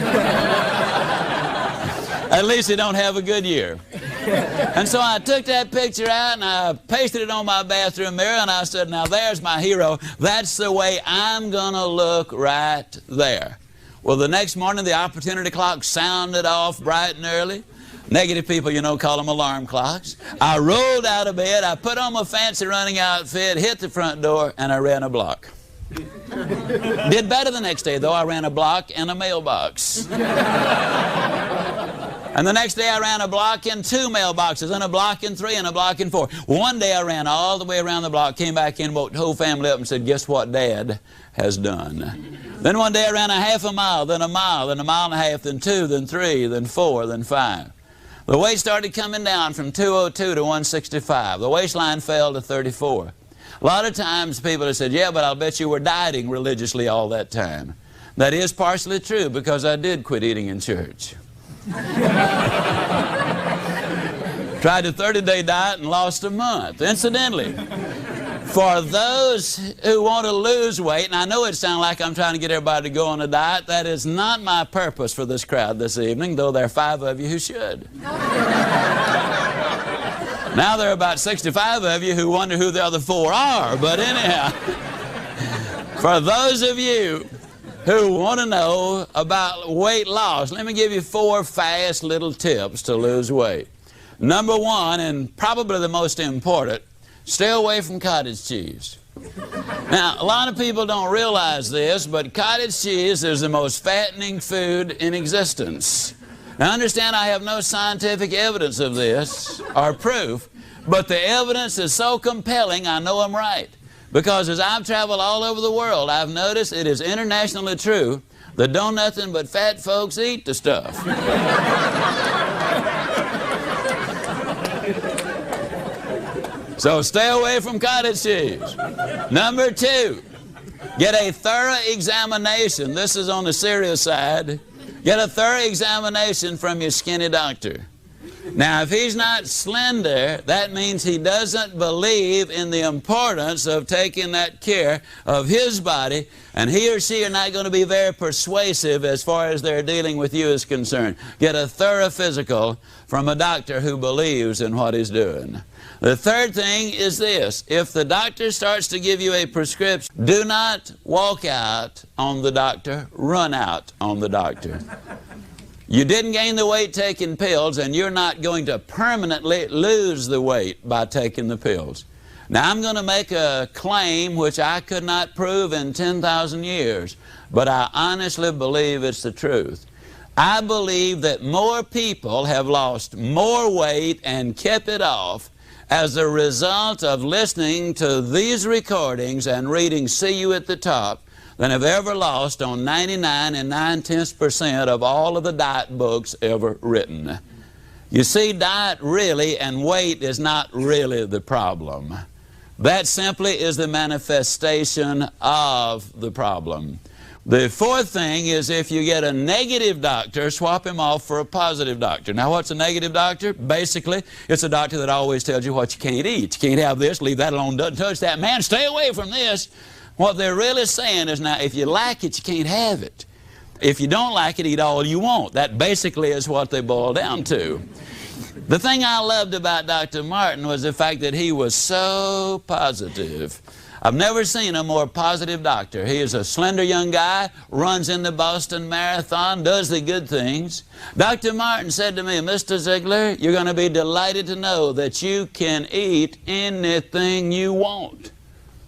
At least they don't have a good year. And so I took that picture out and I pasted it on my bathroom mirror and I said, now there's my hero. That's the way I'm going to look right there. Well, the next morning the opportunity clock sounded off bright and early. Negative people, you know, call them alarm clocks. I rolled out of bed, I put on my fancy running outfit, hit the front door, and I ran a block. Did better the next day, though. I ran a block and a mailbox. And the next day I ran a block and 2 mailboxes, and a block and 3, and a block and 4. One day I ran all the way around the block, came back in, woke the whole family up and said, guess what Dad has done? Then one day I ran a half a mile, then a mile, then a mile and a half, then 2, then 3, then 4, then 5. The weight started coming down from 202 to 165. The waistline fell to 34. A lot of times people have said, yeah, but I'll bet you were dieting religiously all that time. That is partially true because I did quit eating in church. Tried a 30-day diet and lost a month. Incidentally, For those who want to lose weight, and I know it sounds like I'm trying to get everybody to go on a diet, that is not my purpose for this crowd this evening, though there are 5 of you who should. Now there are about 65 of you who wonder who the other 4 are, but anyhow, for those of you who want to know about weight loss, let me give you 4 fast little tips to lose weight. Number 1, and probably the most important, stay away from cottage cheese. Now, a lot of people don't realize this, but cottage cheese is the most fattening food in existence. Now, understand, I have no scientific evidence of this or proof, but the evidence is so compelling, I know I'm right. Because as I've traveled all over the world, I've noticed it is internationally true that don't nothing but fat folks eat the stuff. So stay away from cottage cheese. Number 2, get a thorough examination. This is on the serious side. Get a thorough examination from your skinny doctor. Now, if he's not slender, that means he doesn't believe in the importance of taking that care of his body, and he or she are not going to be very persuasive as far as their dealing with you is concerned. Get a thorough physical from a doctor who believes in what he's doing. The third thing is this: if the doctor starts to give you a prescription, do not walk out on the doctor, run out on the doctor. You didn't gain the weight taking pills, and you're not going to permanently lose the weight by taking the pills. Now, I'm going to make a claim which I could not prove in 10,000 years, but I honestly believe it's the truth. I believe that more people have lost more weight and kept it off as a result of listening to these recordings and reading See You at the Top than have ever lost on 99 9/10% of all of the diet books ever written. You see, diet really and weight is not really the problem. That simply is the manifestation of the problem. The fourth thing is, if you get a negative doctor, swap him off for a positive doctor. Now, what's a negative doctor? Basically, it's a doctor that always tells you what you can't eat. You can't have this, leave that alone, doesn't touch that. Man, stay away from this. What they're really saying is, now, if you like it, you can't have it. If you don't like it, eat all you want. That basically is what they boil down to. The thing I loved about Dr. Martin was the fact that he was so positive. I've never seen a more positive doctor. He is a slender young guy, runs in the Boston Marathon, does the good things. Dr. Martin said to me, Mr. Ziglar, you're going to be delighted to know that you can eat anything you want.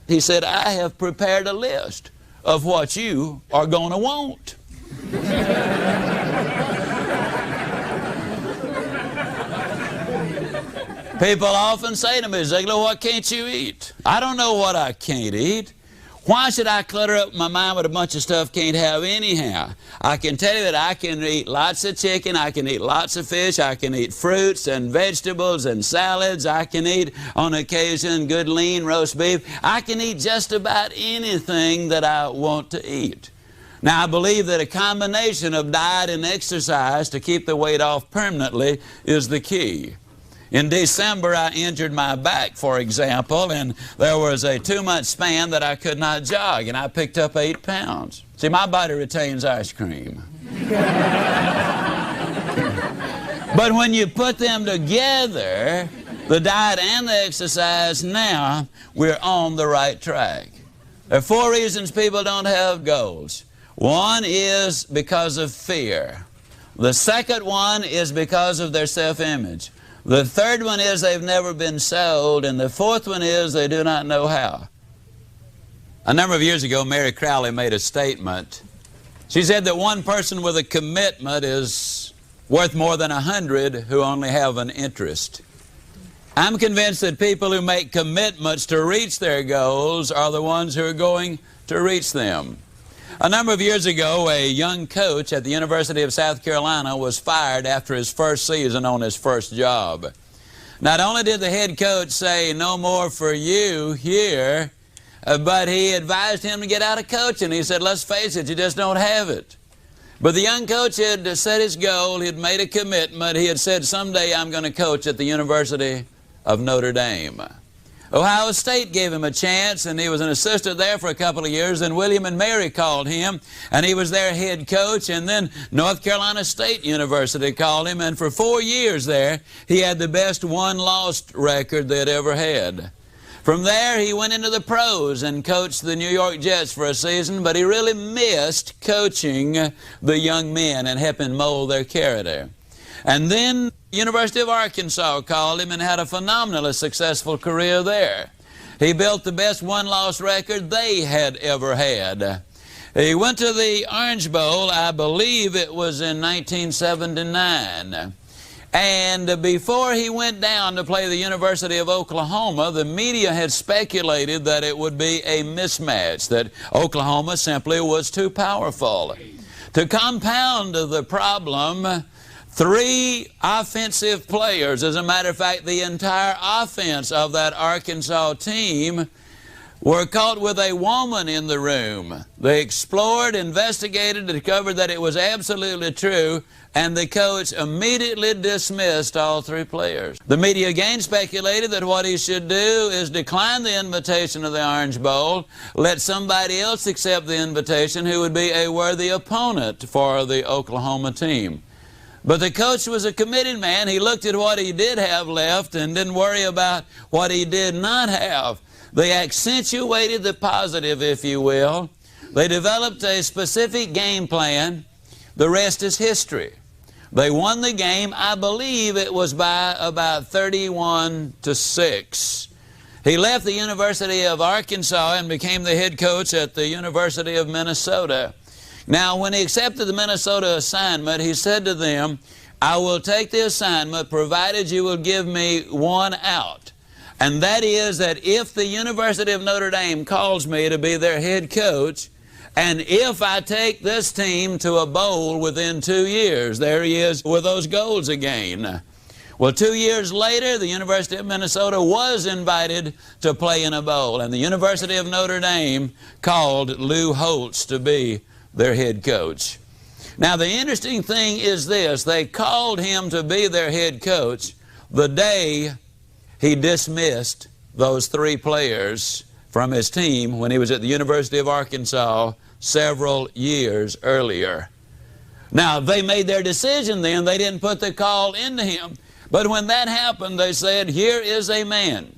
He said, I have prepared a list of what you are going to want. People often say to me, Ziglar, what can't you eat? I don't know what I can't eat. Why should I clutter up my mind with a bunch of stuff can't have anyhow? I can tell you that I can eat lots of chicken, I can eat lots of fish, I can eat fruits and vegetables and salads, I can eat on occasion good lean roast beef. I can eat just about anything that I want to eat. Now, I believe that a combination of diet and exercise to keep the weight off permanently is the key. In December, I injured my back, for example, and there was a 2-month span that I could not jog, and I picked up 8 pounds. See, my body retains ice cream. But when you put them together, the diet and the exercise, now we're on the right track. There are 4 reasons people don't have goals. One is because of fear. The second one is because of their self-image. The third one is they've never been sold, and the fourth one is they do not know how. A number of years ago, Mary Crowley made a statement. She said that one person with a commitment is worth more than 100 who only have an interest. I'm convinced that people who make commitments to reach their goals are the ones who are going to reach them. A number of years ago, a young coach at the University of South Carolina was fired after his first season on his first job. Not only did the head coach say, no more for you here, but he advised him to get out of coaching. He said, let's face it, you just don't have it. But the young coach had set his goal, he had made a commitment, he had said, someday I'm going to coach at the University of Notre Dame. Ohio State gave him a chance, and he was an assistant there for a couple of years. Then William and Mary called him, and he was their head coach. And then North Carolina State University called him, and for 4 years there, he had the best one-loss record they'd ever had. From there, he went into the pros and coached the New York Jets for a season, but he really missed coaching the young men and helping mold their character. And then University of Arkansas called him and had a phenomenally successful career there. He built the best one-loss record they had ever had. He went to the Orange Bowl, I believe it was in 1979. And before he went down to play the University of Oklahoma, the media had speculated that it would be a mismatch, that Oklahoma simply was too powerful. To compound the problem, 3 offensive players, as a matter of fact, the entire offense of that Arkansas team, were caught with a woman in the room. They explored, investigated, discovered that it was absolutely true, and the coach immediately dismissed all 3 players. The media again speculated that what he should do is decline the invitation of the Orange Bowl, let somebody else accept the invitation who would be a worthy opponent for the Oklahoma team. But the coach was a committed man. He looked at what he did have left and didn't worry about what he did not have. They accentuated the positive, if you will. They developed a specific game plan. The rest is history. They won the game. I believe it was by about 31-6. He left the University of Arkansas and became the head coach at the University of Minnesota. Now, when he accepted the Minnesota assignment, he said to them, "I will take the assignment provided you will give me one out. And that is that if the University of Notre Dame calls me to be their head coach, and if I take this team to a bowl within 2 years," there he is with those goals again. Well, 2 years later, the University of Minnesota was invited to play in a bowl, and the University of Notre Dame called Lou Holtz to be their head coach. Now, the interesting thing is this: they called him to be their head coach the day he dismissed those 3 players from his team when he was at the University of Arkansas several years earlier. Now, they made their decision then. They didn't put the call into him. But when that happened, they said, here is a man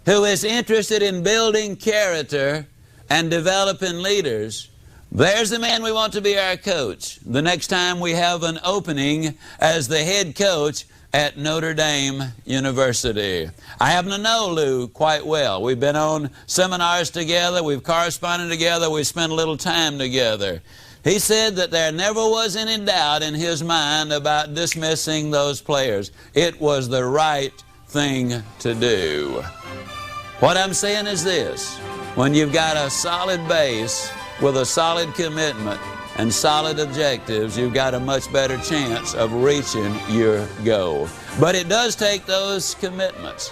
who is interested in building character and developing leaders. There's the man we want to be our coach the next time we have an opening as the head coach at Notre Dame University. I happen to know Lou quite well. We've been on seminars together. We've corresponded together. We've spent a little time together. He said that there never was any doubt in his mind about dismissing those players. It was the right thing to do. What I'm saying is this: when you've got a solid base with a solid commitment and solid objectives, you've got a much better chance of reaching your goal. But it does take those commitments.